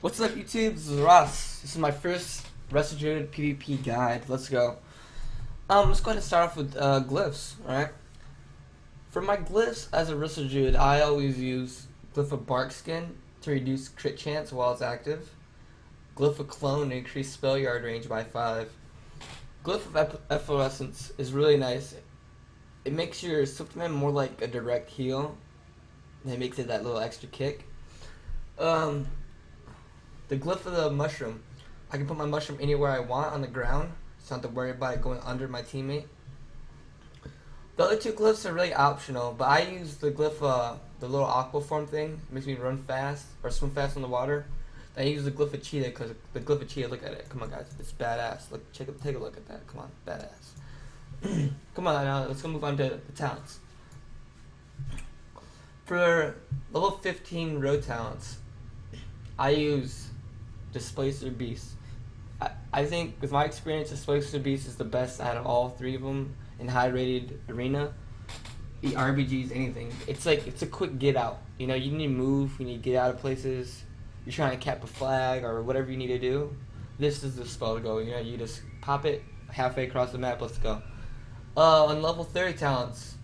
What's up, YouTube? This is Ross. This is my first Resto Druid PvP guide. Let's go. Let's go ahead and start off with glyphs. Alright. For my glyphs as a Resto Druid, I always use Glyph of Bark Skin to reduce crit chance while it's active. Glyph of Clone to increase spell yard range by 5. Glyph of Efflorescence is really nice. It makes your supplement more like a direct heal. And it makes it that little extra kick. The Glyph of the Mushroom. I can put my mushroom anywhere I want on the ground, so I don't have to worry about it going under my teammate. The other two glyphs are really optional, but I use the glyph, the little aqua form thing. It makes me run fast or swim fast in the water. I use the glyph of cheetah because the glyph of cheetah. Look at it. Come on, guys. It's badass. Look, take a look at that. Come on, badass. Come on, now let's go move on to the talents. For level 15 road talents, I use Displacer Beast. I think with my experience, Displacer Beast is the best out of all three of them in high rated arena. The RBGs, anything. It's a quick get out. You know, you need to move, you need to get out of places. You're trying to cap a flag or whatever you need to do. This is the spell to go. You know, you just pop it halfway across the map. Let's go. On level 30 talents,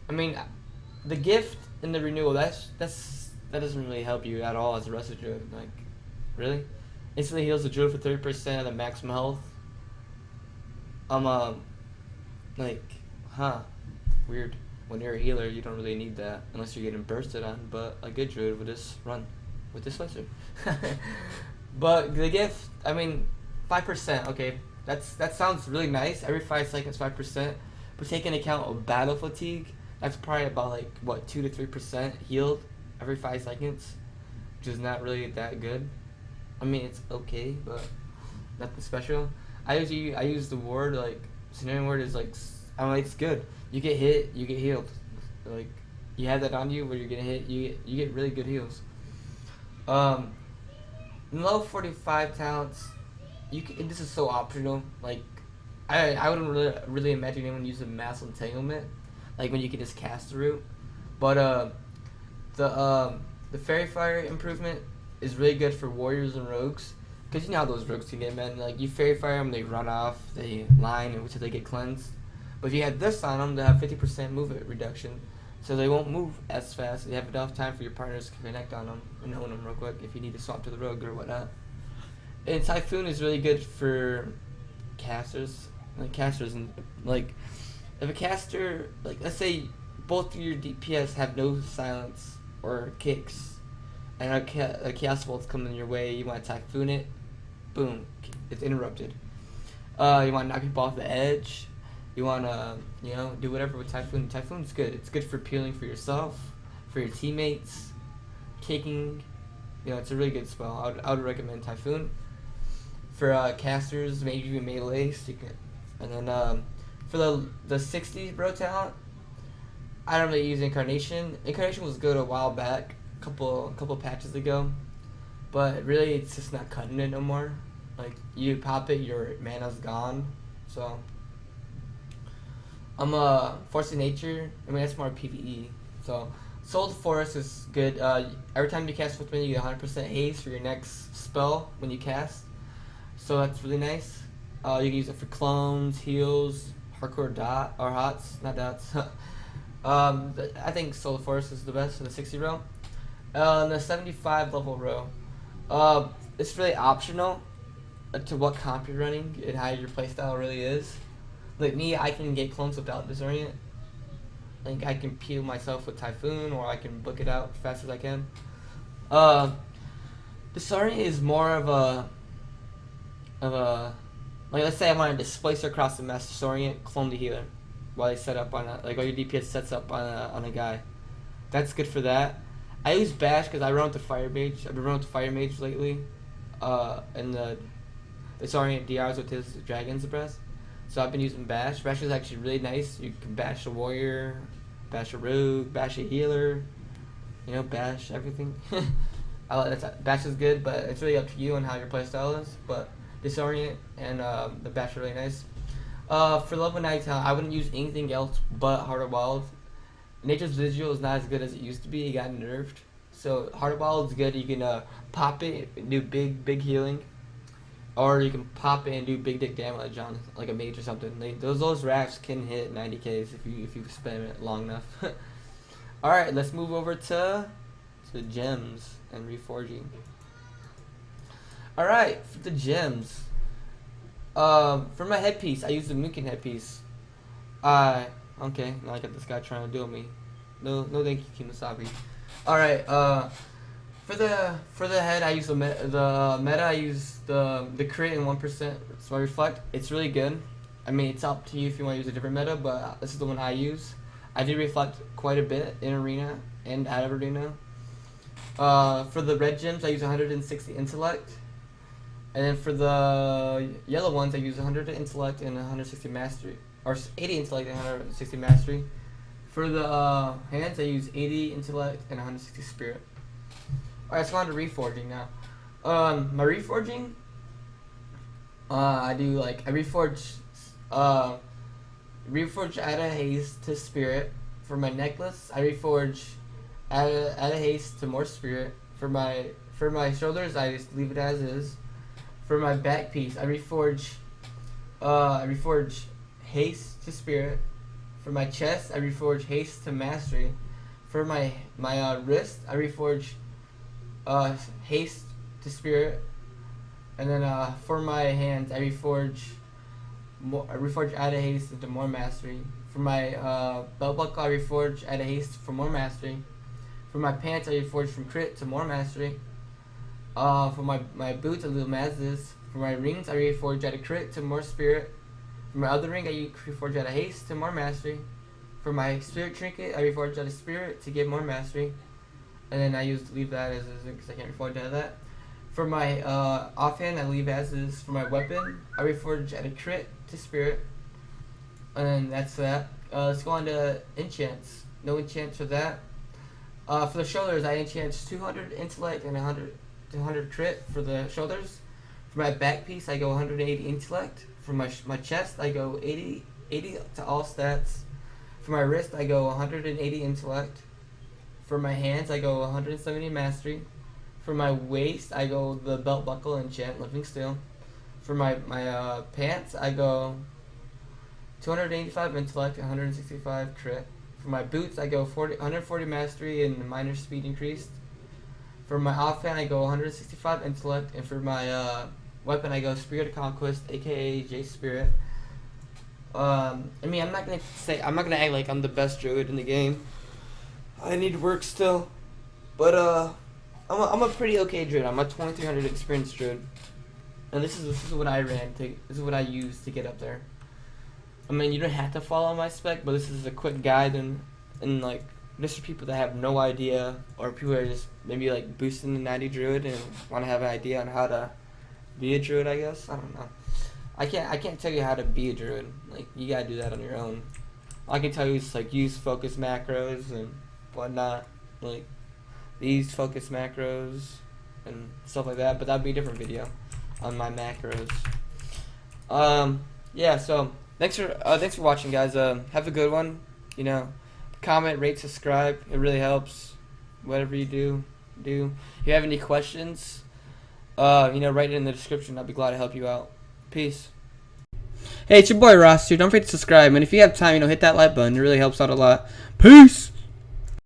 I mean, the gift and the renewal. That doesn't really help you at all as a Resto Druid. Like, really? Instantly heals the Druid for 30% of the maximum health. Like, weird. When you're a healer, you don't really need that unless you're getting bursted on. But a good Druid would just run with Displacer. But the gift, I mean, 5%. Okay, that sounds really nice. Every 5 seconds, 5%. But take into account of battle fatigue, that's probably about like what 2 to 3% healed every 5 seconds, which is not really that good. I mean, it's okay, but nothing special. I use the ward, like Scenario Ward is like, I don't know, it's good. You get hit, you get healed. Like, you have that on you where you're getting hit, you get really good heals. In level 45 talents, and this is so optional. Like, I wouldn't really imagine anyone using Mass Entanglement, like when you can just cast the root. But the Fairy Fire improvement is really good for warriors and rogues, because you know how those rogues can get, man. Like, you Fairy Fire them, they run off, they line until they get cleansed. But if you have this on them, they have 50% movement reduction, so they won't move as fast. You have enough time for your partners to connect on them and own them real quick if you need to swap to the rogue or whatnot. And Typhoon is really good for casters. And like, if a caster, like, let's say both of your DPS have no silence or kicks, and a chaos bolt's coming your way, you want to Typhoon it, boom, it's interrupted. You want to knock people off the edge. You want to, you know, do whatever with Typhoon. Typhoon's good. It's good for peeling for yourself, for your teammates, kicking. You know, it's a really good spell. I would recommend Typhoon. For casters, maybe even melee. So you can, and then for the 60 bro talent, I don't really use Incarnation. Incarnation was good a while back, couple patches ago, but really it's just not cutting it no more. Like, you pop it, your mana's gone. So Force of Nature, I mean, that's more PvE. So Soul of the Forest is good. Every time you cast Footman, you get 100% haste for your next spell when you cast. So that's really nice. You can use it for clones, heals, hardcore not dots. I think Soul of the Forest is the best for the 60 row. The 75 level row, it's really optional to what comp you're running and how your playstyle really is. Like me, I can get clones without Disorient. Like, I can peel myself with Typhoon, or I can book it out as fast as I can. Disorient is more of a like, let's say I want to displace across the map, Disorient, clone the healer while they set up on while your DPS sets up on a guy. That's good for that. I use Bash because I run with the Fire Mage. I've been running with the Fire Mage lately. And the Disorient DRs with his Dragon's Breath. So I've been using Bash. Bash is actually really nice. You can bash a warrior, bash a rogue, bash a healer. You know, bash everything. Bash is good, but it's really up to you and how your playstyle is. But Disorient and the Bash are really nice. For level 9 talent, I wouldn't use anything else but Heart of Wild. Nature's Visual is not as good as it used to be. It got nerfed. So Heart Ball is good. You can pop it and do big healing, or you can pop it and do big dick damage on like a mage or something. Those rafts can hit 90Ks if you spend it long enough. All right, let's move over to gems and reforging. All right, for the gems. For my headpiece, I use the Mookin headpiece. Okay, now I got this guy trying to duel me. No, thank you, Kimasabi. All right, for the head, I use the meta. I use the crit and 1%. So I reflect. It's really good. I mean, it's up to you if you want to use a different meta, but this is the one I use. I do reflect quite a bit in arena and out of arena. For the red gems, I use 160 intellect. And then for the yellow ones, I use 100 intellect and 160 mastery. Or 80 intellect and 160 mastery. For the hands, I use 80 intellect and 160 spirit. Alright, let's go on to reforging now. My reforging, I reforge out of haste to spirit. For my necklace, I reforge out of haste to more spirit. For my shoulders, I just leave it as is. For my back piece, I reforge haste to spirit. For my chest, I reforge haste to mastery. For my wrist, I reforge haste to spirit. And then for my hands, I reforge out of haste into more mastery. For my belt buckle, I reforge out of haste for more mastery. For my pants, I reforge from crit to more mastery. For my boots, I leave them as is. For my rings, I reforge out of crit to more spirit. For my other ring, I reforge out of haste to more mastery. For my spirit trinket, I reforge out of spirit to get more mastery. And then I leave that as is because I can't reforge out of that. For my offhand, I leave as is. For my weapon, I reforge out of crit to spirit. And then that's that. Let's go on to enchants. No enchants for that. For the shoulders, I enchant 200 intellect and 100 crit for the shoulders. For my back piece, I go 180 intellect. For my chest, I go 80 to all stats. For my wrist, I go 180 intellect. For my hands, I go 170 mastery. For my waist, I go the belt buckle enchant living still. For my pants, I go 285 intellect and 165 crit. For my boots, I go 140 mastery and minor speed increased. For my offhand, I go 165 intellect, and for my weapon, I go Spirit of Conquest, aka J Spirit. I mean, I'm not gonna act like I'm the best druid in the game. I need work still, but I'm a pretty okay druid. I'm a 2300 experience druid, and this is what I ran. This is what I used to get up there. I mean, you don't have to follow my spec, but this is a quick guide and like just for people that have no idea, or people who are just maybe like boosting the 90 druid and want to have an idea on how to be a druid. I guess I don't know. I can't tell you how to be a druid. Like, you gotta do that on your own. All I can tell you is like use focus macros and whatnot, like these focus macros and stuff like that. But that'd be a different video on my macros. Yeah. So thanks for watching, guys. Have a good one. You know, comment, rate, subscribe. It really helps. Whatever you do. If you have any questions, you know, write it in the description. I'll be glad to help you out. Peace. Hey, it's your boy Resto. Don't forget to subscribe, and if you have time, you know, hit that like button. It really helps out a lot. Peace.